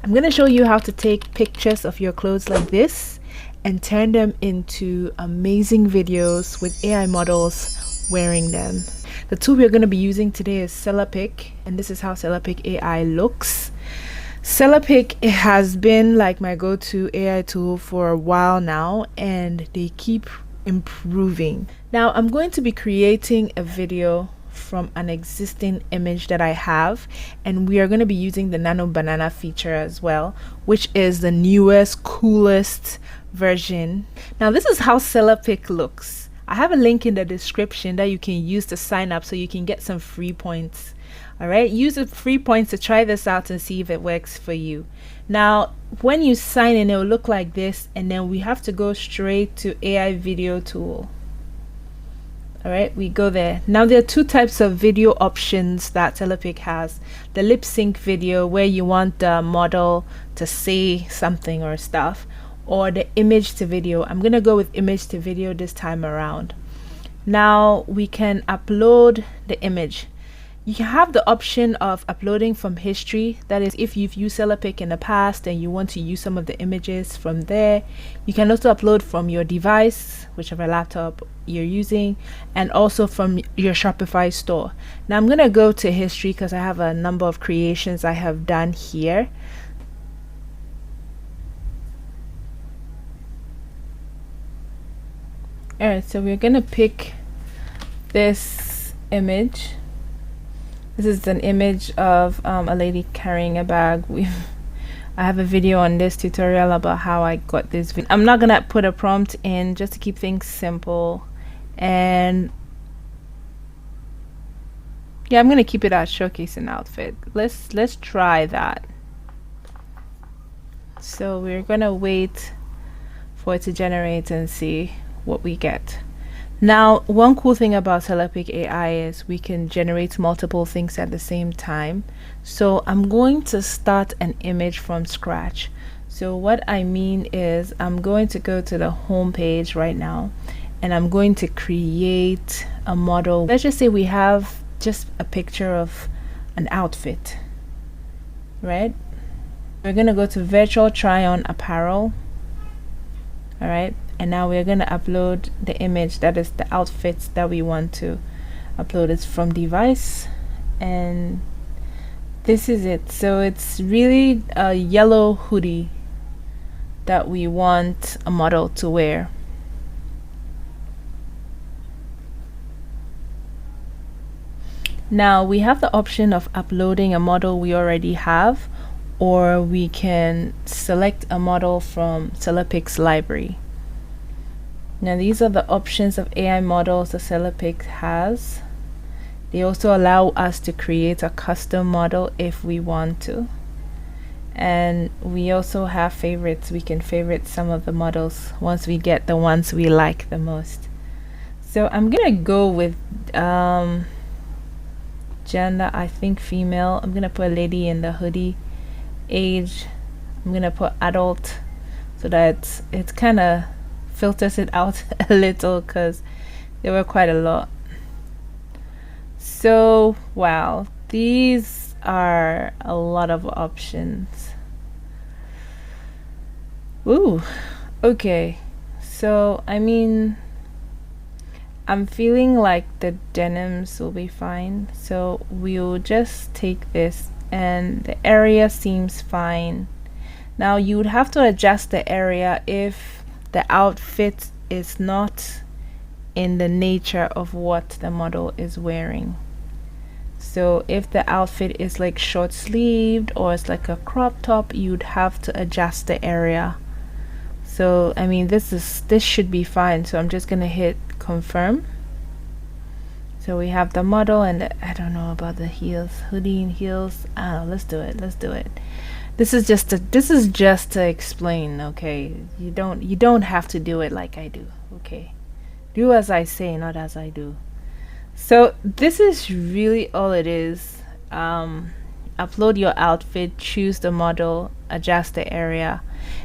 I'm going to show you how to take pictures of your clothes like this and turn them into amazing videos with AI models wearing them. The tool we're going to be using today is Cellapic, and this is how Cellapic AI looks. Cellapic has been like my go-to AI tool for a while now, and they keep improving. Now I'm going to be creating a video from an existing image that I have, and we are going to be using the Nano Banana feature as well, which is the newest, coolest version. Now this is how Cellapic looks. I have a link in the description that you can use to sign up so you can get some free points. All right, use the free points to try this out and see if it works for you. Now when you sign in, it will look like this, and then we have to go straight to AI video tool. All right, we go there. Now there are two types of video options that Cellapic has. The lip sync video, where you want the model to say something or stuff, or the image to video. I'm gonna go with image to video this time around. Now we can upload the image. You have the option of uploading from history. That is, if you've used Cellapic in the past and you want to use some of the images from there. You can also upload from your device, whichever laptop you're using, and also from your Shopify store. Now I'm gonna go to history because I have a number of creations I have done here. Alright, so we're gonna pick this image. This is an image of a lady carrying a bag. I have a video on this tutorial about how I got this video. I'm not gonna put a prompt in, just to keep things simple, and yeah, I'm gonna keep it as showcase an outfit. Let's try that. So we're gonna wait for it to generate and see what we get. Now one cool thing about Cellapic AI is we can generate multiple things at the same time. So I'm going to start an image from scratch. So what I mean is I'm going to go to the home page right now, and I'm going to create a model. Let's just say we have just a picture of an outfit, right? We're going to go to virtual try on apparel. All right, and now we're going to upload the image, that is the outfits that we want to upload. It's from device, and this is it. So it's really a yellow hoodie that we want a model to wear. Now we have the option of uploading a model we already have, or we can select a model from Cellapic's library. Now these are the options of AI models that Cellapic has. They also allow us to create a custom model if we want to. And we also have favorites. We can favorite some of the models once we get the ones we like the most. So I'm gonna go with gender, I think female. I'm gonna put a lady in the hoodie. Age, I'm gonna put adult, so that it kind of filters it out a little, because there were quite a lot. So wow, these are a lot of options. Ooh, okay. So I mean, I'm feeling like the denims will be fine, so we'll just take this, and the area seems fine. Now you would have to adjust the area if the outfit is not in the nature of what the model is wearing. So if the outfit is like short sleeved or it's like a crop top, you'd have to adjust the area. So I mean, this should be fine. So I'm just gonna hit confirm. So we have the model, and I don't know about the heels, hoodie and heels. I don't know, let's do it. This is just to explain, okay? You don't have to do it like I do, okay? Do as I say, not as I do. So this is really all it is. Upload your outfit, choose the model, adjust the area,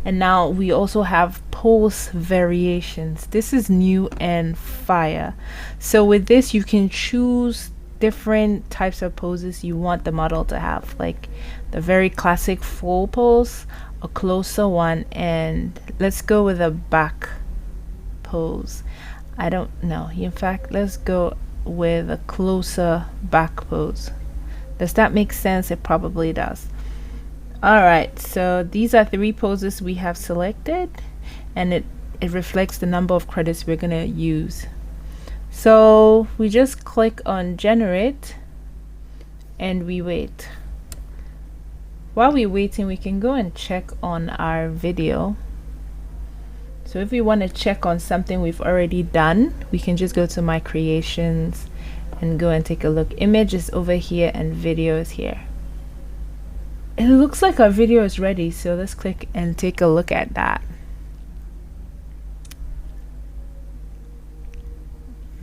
and now we also have pose variations. This is new and fire. So with this, you can choose different types of poses you want the model to have, like the very classic full pose, a closer one, and let's go with a back pose. I don't know. In fact, let's go with a closer back pose. Does that make sense? It probably does. Alright, so these are 3 poses we have selected, and it reflects the number of credits we're gonna use. So we just click on generate and we wait. While we're waiting, we can go and check on our video. So if we want to check on something we've already done, we can just go to my creations and go and take a look. Image is over here and video is here. It looks like our video is ready, so let's click and take a look at that.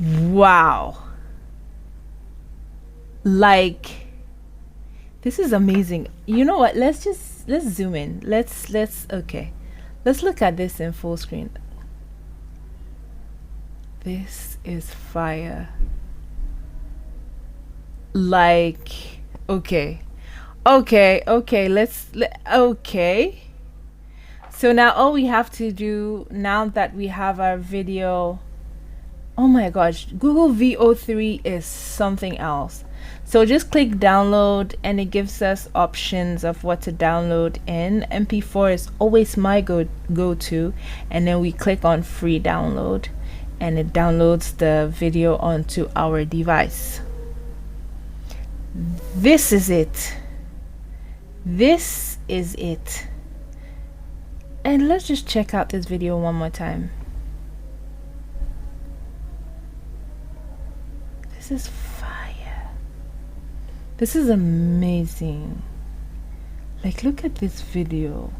Wow, like this is amazing. You know what, let's zoom in. Let's okay, let's look at this in full screen. This is fire. Like, okay, okay, so now all we have to do, now that we have our video, oh my gosh, Google VEO3 is something else. So just click download and it gives us options of what to download in. MP4 is always my go-to, and then we click on free download and it downloads the video onto our device. This is it. This is it. And let's just check out this video one more time. This is fire. This is amazing. Like, look at this video.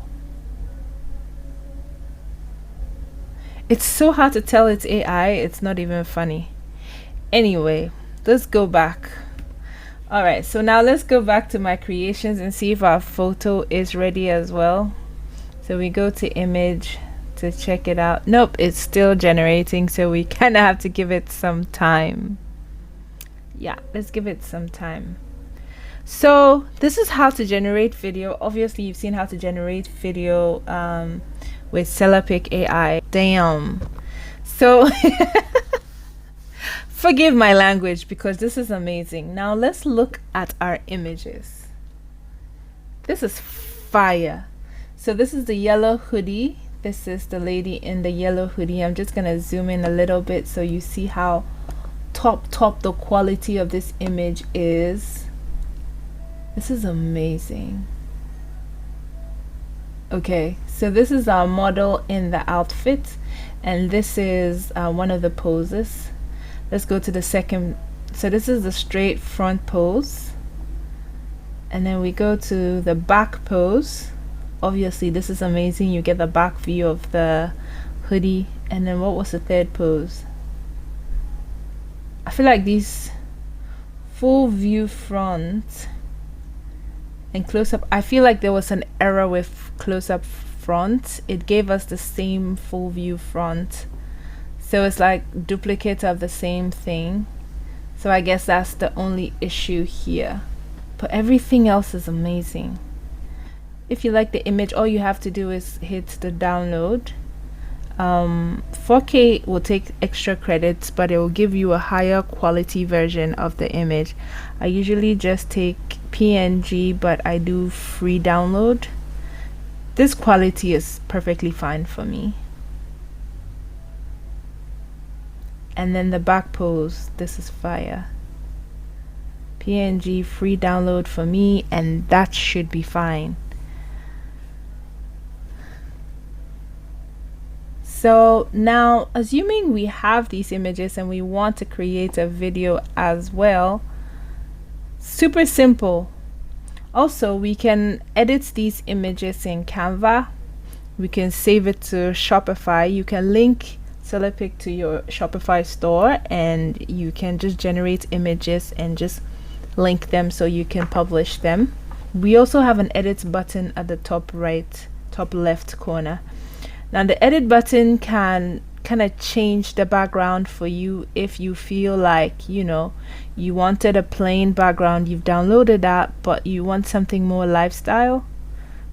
It's so hard to tell it's AI, it's not even funny. Anyway, let's go back. Alright, so now let's go back to my creations and see if our photo is ready as well. So we go to image to check it out. Nope, it's still generating, so we kind of have to give it some time. Yeah, let's give it some time. So this is how to generate video. Obviously you've seen how to generate video with Cellapic AI. Damn. So forgive my language because this is amazing. Now let's look at our images. This is fire. So this is the yellow hoodie. This is the lady in the yellow hoodie. I'm just gonna zoom in a little bit so you see how top the quality of this image is. This is amazing. Okay, so this is our model in the outfit, and this is one of the poses. Let's go to the second. So this is the straight front pose, and then we go to the back pose. Obviously this is amazing, you get the back view of the hoodie. And then what was the third pose? I feel like these full view front and close-up, I feel like there was an error with close-up front. It gave us the same full view front, so it's like duplicate of the same thing. So I guess that's the only issue here, but everything else is amazing. If you like the image, all you have to do is hit the download. 4K will take extra credits, but it will give you a higher quality version of the image. I usually just take PNG, but I do free download. This quality is perfectly fine for me. And then the back pose, this is fire. PNG free download for me, and that should be fine. So now, assuming we have these images and we want to create a video as well, super simple. Also, we can edit these images in Canva. We can save it to Shopify. You can link Cellapic to your Shopify store, and you can just generate images and just link them so you can publish them. We also have an edit button at the top left corner. Now the edit button can kind of change the background for you if you feel like, you know, you wanted a plain background, you've downloaded that, but you want something more lifestyle.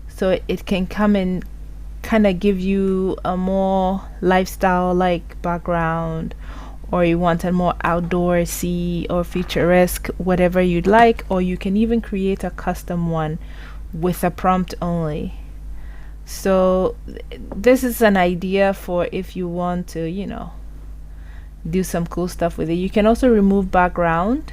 So it can come and kind of give you a more lifestyle like background, or you want a more outdoorsy or futuristic, whatever you'd like, or you can even create a custom one with a prompt only. So this is an idea for if you want to, you know, do some cool stuff with it. You can also remove background.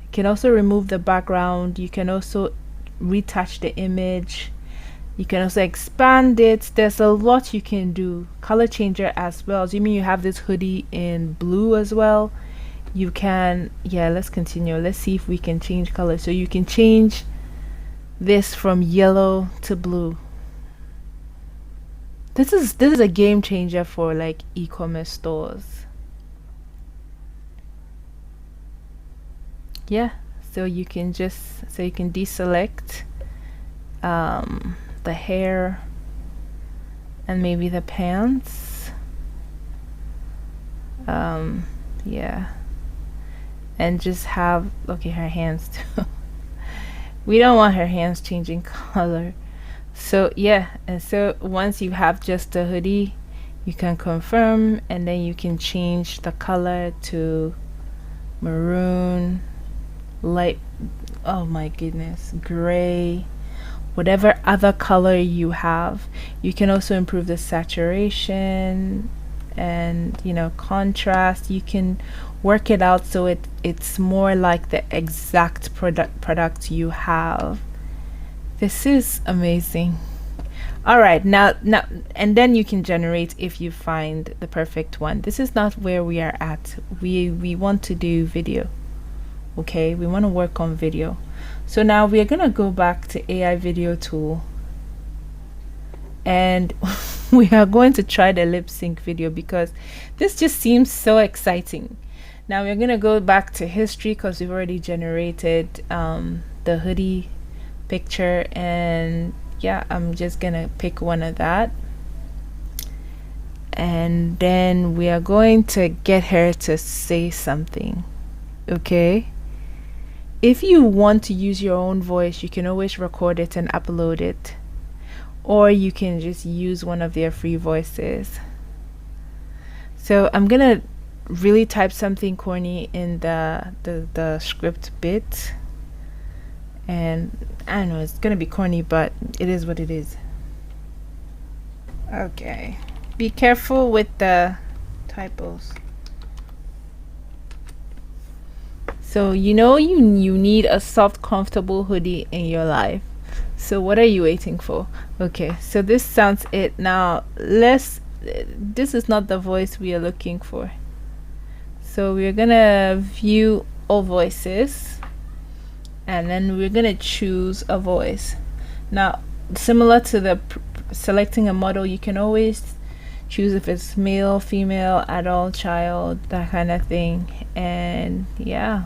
You can also remove the background. You can also retouch the image. You can also expand it. There's a lot you can do. Color changer as well. Do you mean you have this hoodie in blue as well? You can, yeah, let's continue. Let's see if we can change color. So you can change this from yellow to blue. This is a game changer for like e-commerce stores. Yeah, so you can deselect the hair and maybe the pants. Yeah, and just have, okay, her hands too. We don't want her hands changing color. So yeah, and so once you have just a hoodie, you can confirm, and then you can change the color to maroon, light, oh my goodness, gray, whatever other color you have. You can also improve the saturation and, you know, contrast. You can work it out so it's more like the exact product you have. This is amazing. All right, now and then you can generate if you find the perfect one. This is not where we are at. We want to do video. Okay, we want to work on video. So now we are gonna go back to AI video tool, and we are going to try the lip sync video because this just seems so exciting. Now we're gonna go back to history because we've already generated the hoodie picture, and yeah, I'm just gonna pick one of that, and then we are going to get her to say something. Okay, if you want to use your own voice, you can always record it and upload it, or you can just use one of their free voices. So I'm gonna really type something corny in the script bit, and I don't know, it's gonna be corny, but it is what it is. Okay, be careful with the typos. So you know you need a soft, comfortable hoodie in your life. So what are you waiting for? Okay, so this sounds it. Now this is not the voice we are looking for. So we're gonna view all voices, and then we're gonna choose a voice. Now, similar to the selecting a model, you can always choose if it's male, female, adult, child, that kind of thing. And yeah,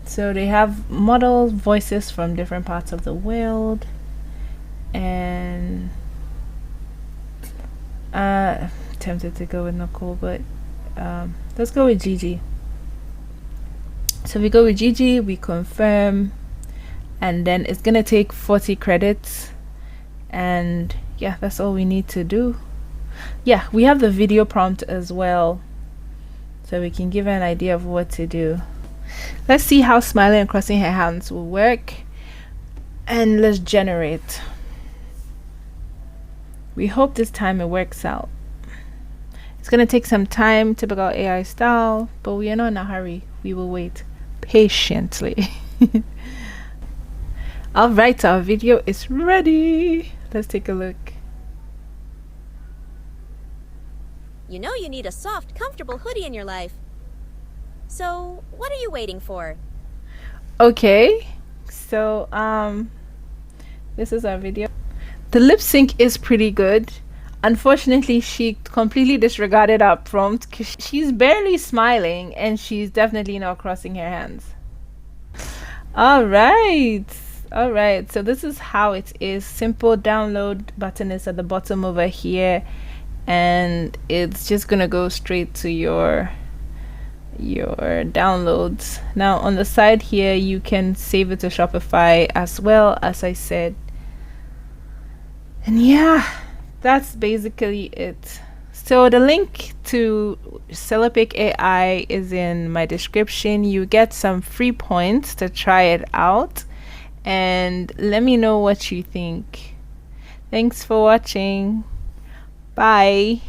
so they have model voices from different parts of the world, and tempted to go with Nicole, but let's go with Gigi. So we go with Gigi, we confirm, and then it's gonna take 40 credits, and yeah, that's all we need to do. Yeah, we have the video prompt as well, so we can give an idea of what to do. Let's see how smiling and crossing her hands will work, and let's generate. We hope this time it works out. It's gonna take some time, typical AI style, but we are not in a hurry. We will wait patiently. All right, our video is ready. Let's take a look. You know you need a soft, comfortable hoodie in your life. So, what are you waiting for? Okay, so this is our video. The lip sync is pretty good. Unfortunately, she completely disregarded our prompt because she's barely smiling, and she's definitely not crossing her hands. All right, All right, so this is how it is. Simple download button is at the bottom over here, and it's just gonna go straight to your downloads. Now on the side here, you can save it to Shopify as well, as I said. And yeah, that's basically it. So the link to Cellapic AI is in my description. You get some free points to try it out, and let me know what you think. Thanks for watching. Bye.